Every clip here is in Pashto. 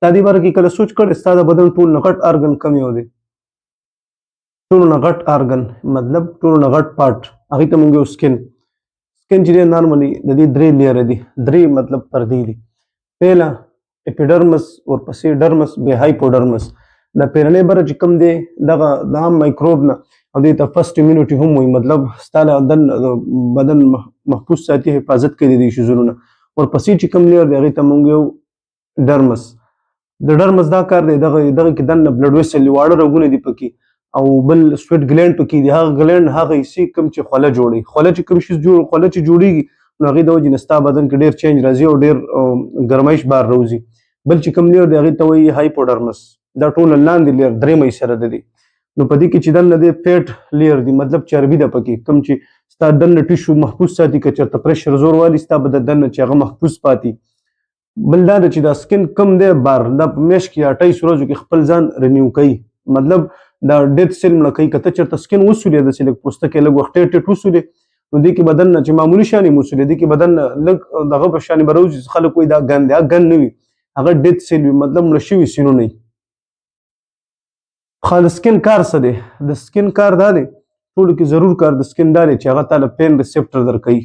تا دې باره کې کله سوچ کړی ستا د بدن ټول نه غټ ارګن کم یو دی؟ ټولو نه غټ ارګن مطلب ټولو نه غټ پارټ هغې ته مونږ یو سکن چې دی نارملي د دې 3 لیره دي 3 مطلب پردې دي. پهله اپیډرمس ورپسې ډرمس بیا هایپوډرمس. دا پیرنۍ بره چې کوم دی دغه د عام مایکروب نه او دې ته فرسټ امیونټي هم وایي مطلب ستا بدن محفوظ ساتي حفاظت کوي د دې شیزونو نه. ورپسې چې کوم لیر دی هغې ته مونږ یو ډرمس. د ډرمس دا کار دی دغه کې دننه بلډ ویسل واړه رګونه دي پکې او بل سویټ ګلینډ پکې دي. هغه ګلینډ هغه حصې کوم چې خوله جوړوي خوله چې کوم شي خوله چې جوړېږي نو هغې د وجې نه ستا بدن کې ډېر چینج راځي او ډېر ګرمایش بار راوځي. بل چې کوم لیر دی هغې ته وایي هایپوډرمس. دا ټول لاندې لیر درېیمه حصه ده دی. نو په دې کې چې دننه دی فیټ لیر دی مطلب چربي ده پکې کوم چې ستا دننه ټیشو محفوظ ساتي که چېرته پریشر زور والي ستا به د دننه چې هغه محفوظ پاتې. بل دا ده چې دا سکن کم دی بار دا په میاشت کې 28 ورځو کې خپل ځان رینیو کوي مطلب دا ډیت سیل مړه کوي. که ته چېرته سکن وسولې داسې لږ پوستکی لږ وخت ټیټ وسولې نو دې کې بدن نه چې معمولي شیان یې وسولې دې کې بدن نه لږ دغه په شانې به راوځي خلک وایي دا ګن دی. هغه ګن نه وي هغه ډیت سیل وي مطلب مړه شوي سینونه وي. ښه د سکن کار څه دی؟ د سکن کار دا دی ټولو کې ضرور کار د سکن دا دی چې هغه تا له پین ریسپټر درکوي.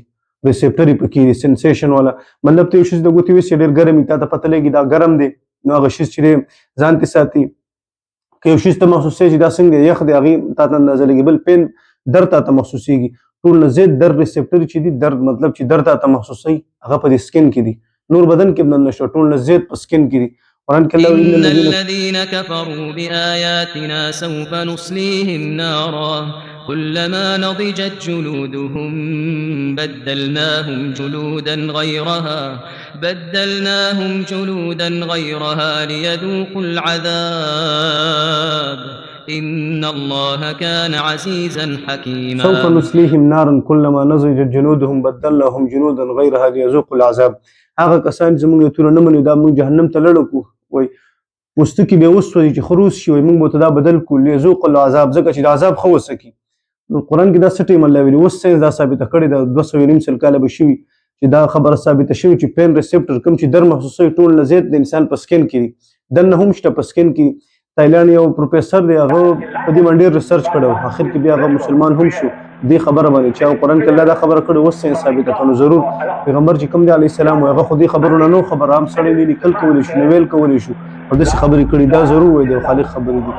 ریسپټر یې پکې دي سنسیشن والا مطلب ته یو شیز د ګوتې ویسې ډېر ګرم وي تا ته پته لګي دا ګرم دی نو هغه شیز چې دی ځان تې ساتي. که یو شیز ته محسوسېږي چې دا څنګه دی یخ دی هغې تا ته اندازه لګي. بل پین درد تا ته محسوسېږي ټول نه زیات درد ریسپټر چې دي درد مطلب چې درد تا ته محسوسوي هغه په دې سکن کې دي نور بدن کې هم نشته ټول نه زیات په سکن کې دي. قرآن کې الله إن الذين كفروا بآياتنا سوف نصليهم نارا كلما نضجت جلودهم بدلناهم جلودا غيرها ليذوقوا العذاب إن الله كان عزيزا حكيما. سوف نصليهم نارا كلما نضجت جلودهم بدلناهم جلودا غيرها ليذوقوا العذاب. هغه کسان چې موږ یتونه نه منو دا موږ جهنم ته لړو کو وای پوستکي بیا وسوځي چې خروس شي وای موږ به ته دا بدل کړو ليذوقوا العذاب ځکه چې د عذاب ښه وسکي. نو قرآن کې دا څه ټیم الله ویلي اوس ساینس دا ثابته کړې ده 200 کاله به شوي چې دا خبره ثابته شوې چې پین ریسپټر کوم چې در محسوسوي ټول نه زیات د انسان په سکن کې دي دننه هم شته په سکن کې. تایلانډ یو پروفیسر دی هغه په دې باندې ډېر ریسرچ کړی اخر کې بیا هغه مسلمان هم شو دې خبره باندې چې قرآن کې الله دا خبره کړې اوس ساینس ثابته کړو. ضرور پیغمبر چې کوم دی علیه السلام هغه خو دې خبرونه نو خبر عام سړی نه لیکل کولی شو نویل کولی شو او داسې خبرې کړي دا ضرور وایي د خالق خبرې دي.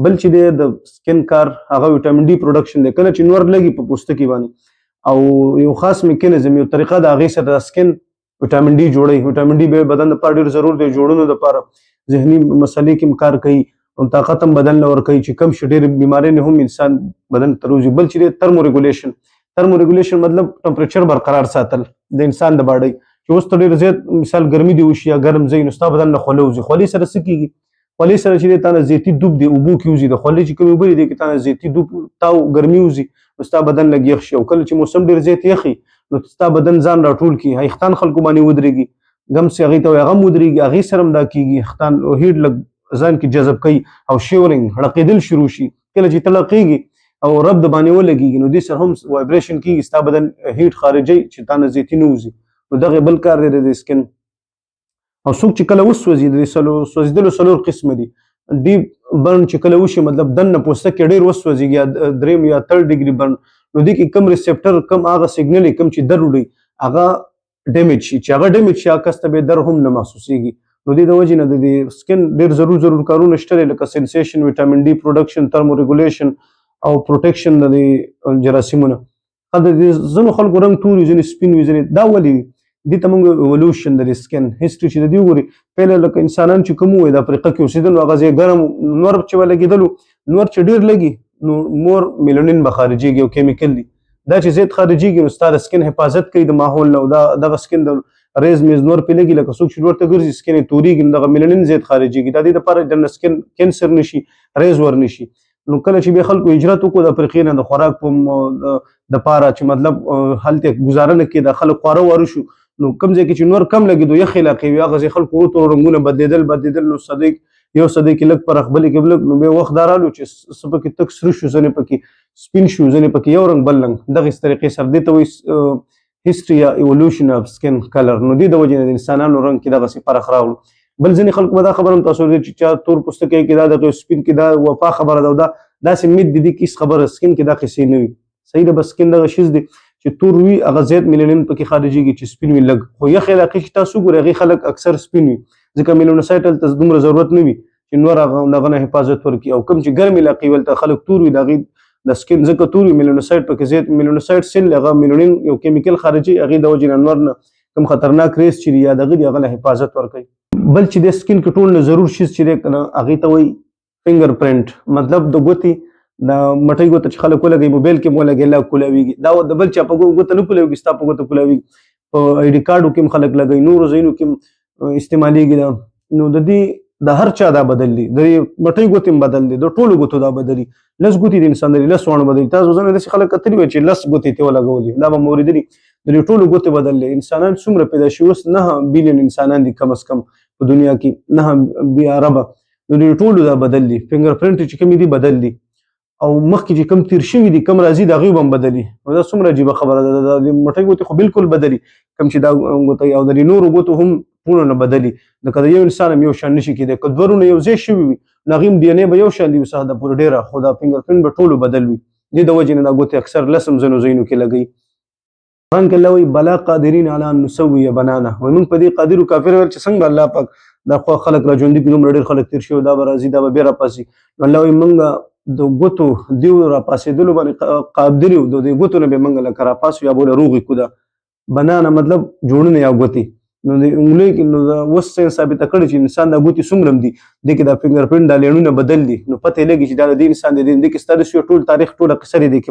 بل چې دی د سکن کار هغه ویټامین ډي پروډکشن دی کله چې نور لګي په پوستکي باندې او یو خاص میکانیزم یو طریقه د هغې سره د سکن ویټامین ډي جوړوي. ویټامین ډي به بدن لپاره ډېر ضرور دی جوړونو لپاره ذهني مسلې کې هم کار کوي او طاقت هم بدن له ورکوي چې کم شي ډېرې بیمارۍ نه هم انسان بدن ته روزي. بل چې دی ترمو ریګولیشن مطلب ټمپریچر برقرار ساتل د انسان د باډۍ چې اوس ته ډېر زیات مثال ګرمي دی وشي یا ګرم ځای نو ستا بدن نه خوله وځي. خولې سره څه کېږي خولې سره چې دی تا نه زیتي دوب دی اوبو کې وځي د خولې چې کومې اوبه دي کې تا نه زیتي دوب تاو ګرمي وځي نو ستا بدن لږ یخ شي او کله چې موسم ډېر زیات یخي نو ستا بدن ځان راټول کړي یختان خلکو باندې ودرېږي ګمسې هغې ته وایي هغه هم ودرېږي هغې سره هم دا کېږي یختان هیټ لږ ځان کې جذب کوي او شیورینګ هړقېدل شروع شي. کله چې ته لړقېږي او رب د باندې ولګېږي نو دې سره هم وایبریشن کېږي ستا بدن هیټ خارجوي چې تا نه زیتي نه وځي نو دغه بل کار دی د سکن. او څوک چې کله وسوځي د سوځېدلو 4 قسمه دي. ډیپ برن چې کله وشي مطلب دننه پوستکي ډېر وسوځېږي یا 3 یا 3 ډیګري برن نو دې کې کم ریسپټر کم هغه سیګنل کم چې در وړي هغه ډیمیج شي چې هغه ډیمیج شي هغه کس ته به در هم نه محسوسېږي. نو دې د وجې نه د سکن ډېر ضرور کارونه شته لکه سنسیشن ویټامین ډي پروډکشن ترمو ریګولیشن او پروټیکشن د جراثیمونه. د ځینو خلکو رنګ تور وي ځینې سپین وي ځینې دا ولې دې ته موږ ایولوشن د سکن هسټري چې د دې وګوري پهله لکه انسانان چې کوم وي د افریقا کې اوسېدل هغه ځای ګرم نور چې به لګېدلو نور چې ډېر لګي نو مور میلانین به خارجېږي او کیمیکل دي دا چې زیات خارجېږي نو ستا د سکن حفاظت کوي د ماحول نه او دغه سکن د ریز میز نور پې لګي لکه څوک چې ډور ته ګرځي سکن یې تورېږي نو دغه میلانین زیات خارجېږي دا دې دپاره د سکن کینسر نشي ریز ور نشي. نو کله چې بیا خلکو هجرت وکړو د افریقې نه د خوراک په دپاره چې مطلب هلته ګزاره نه کېده د خلک خواره واره شو نو کوم ځای کې چې نور کم لګېدو یخ علاقې وي هغه ځای خلکو ورته رنګونه بدلېدل نو یو صدۍ کې لږ پرخ بلې کې لږ نو بیا وخت دا رالو چې څه پکې تک سره شو ځینې پکې سپین شو ځینې پکې یو رنګ بل رنګ دغسې طریقې سره دې ته وایي هسټري یا ایولوشن اف سکن کلر. نو دې د وجې نه د انسانانو رنګ کې دغسې فرق راغلو. بل ځینې خلکو به دا خبره هم تاسو چې چا تور پوستکی کې دا دغه سپین کې دا وفا خبره ده او دا داسې مید دي کې خبره سکین کې دا قصې نه وي صحیح ده. بس سکین دغه شیز دی چې تور وي هغه زیات میلانین پکې خارجېږي چې سپین وي لږ. خو یخ علاقې کې تاسو ګورئ هغې خلک اکثر سپین وي ځکه میلانوسایټ هلته دومره ضرورت نه وي چې نور هغه دغه نه حفاظت ورکړي. او کوم چې ګرم علاقې وي هلته خلک تور وي د هغې د سکین ځکه تور وي میلانوسایټ پکې زیات میلانوسایټ سیل هغه میلانین یو کیمیکل خارجي هغې د وجې نه نور نه کوم خطرناک ریس چې یا دغه دي هغه له حفاظت ورکوي. بل چې د سکین کې ټول نه ضرور شیز چې دی که نه هغې ته وایي فنګر پرنټ مطلب د ګوتې د مټۍ ګوته چې خلک ولګوي موبایل کې مو لګوي لا کولاویږي دا د بل چا په ګوته نه کولاویږي ستا په ګوته کولاویږي. په آی ډي کارډو کې هم خلک لګوي نورو ځایونو کې هم استعمالېږي دا. نو د دې د هر چا دا بدل دي د مټۍ ګوتې هم بدل دي د ټولو ګوتو دا بدل دي. لس ګوتې د انسان لري لس واڼه بدل دي. تاسو ځنه داسې خلک کتلي وي چې لس ګوتې ترې ولګولي دا به مو اورېدلي د دې ټولو ګوتې بدل دي. انسانان څومره پیدا شوي اوس 9 بلین انسانان دي کم از کم په دنیا کې 9 بیا عربه د دې ټولو دا بدل دي. فنګر پرنټ چې کومې دي بدل دي او مخکې چې کم تیر شوي دي کم راځي د هغوی به هم بدلي. نو دا څومره عجیبه خبره ده د مټۍ ګوتې خو بالکل بدلي کم چې دا ګوتې او د دې نورو ګوتو هم ټولو نه بدلي. لکه د یو انسان هم یو شان نشي کېدی که دوه یو ځای شوي وي نو هغې هم ډي ان اے به یو شان دي وي څه حده پورې ډېره خو دا فنګر پرنټ به ټولو بدل وي. دې د وجې نه دا ګوتې اکثر لسم ځینو ځایونو کې لګوي. قرآن کې الله وایي بلا قادرین علی ان نسوي بنانه وایي موږ په دې قادر و کافر ویل چې څنګه الله پاک دا خو خلک را ژوندي کړي دومره ډېر خلک تېر شوي دا به راځي دا به بیا راپاسي. نو الله وایي موږ د ګوتو دیو راپاسېدلو باندې قادر یو د دې ګوتو نه به موږ لکه راپاسو یا به له روغې کړو. دا بنانه مطلب جوړونه یا ګوتې. نو د انګلیو کې نو دا اوس ساینس ثابته کړې چې انسان دا ګوتې څومره هم دي دې کې دا فنګر پرنټ دا لیڼونه بدل دي. نو پته یې لګي چې دا د دې انسان دی دې کې ستا د ټول تاریخ ټوله قصه دې کې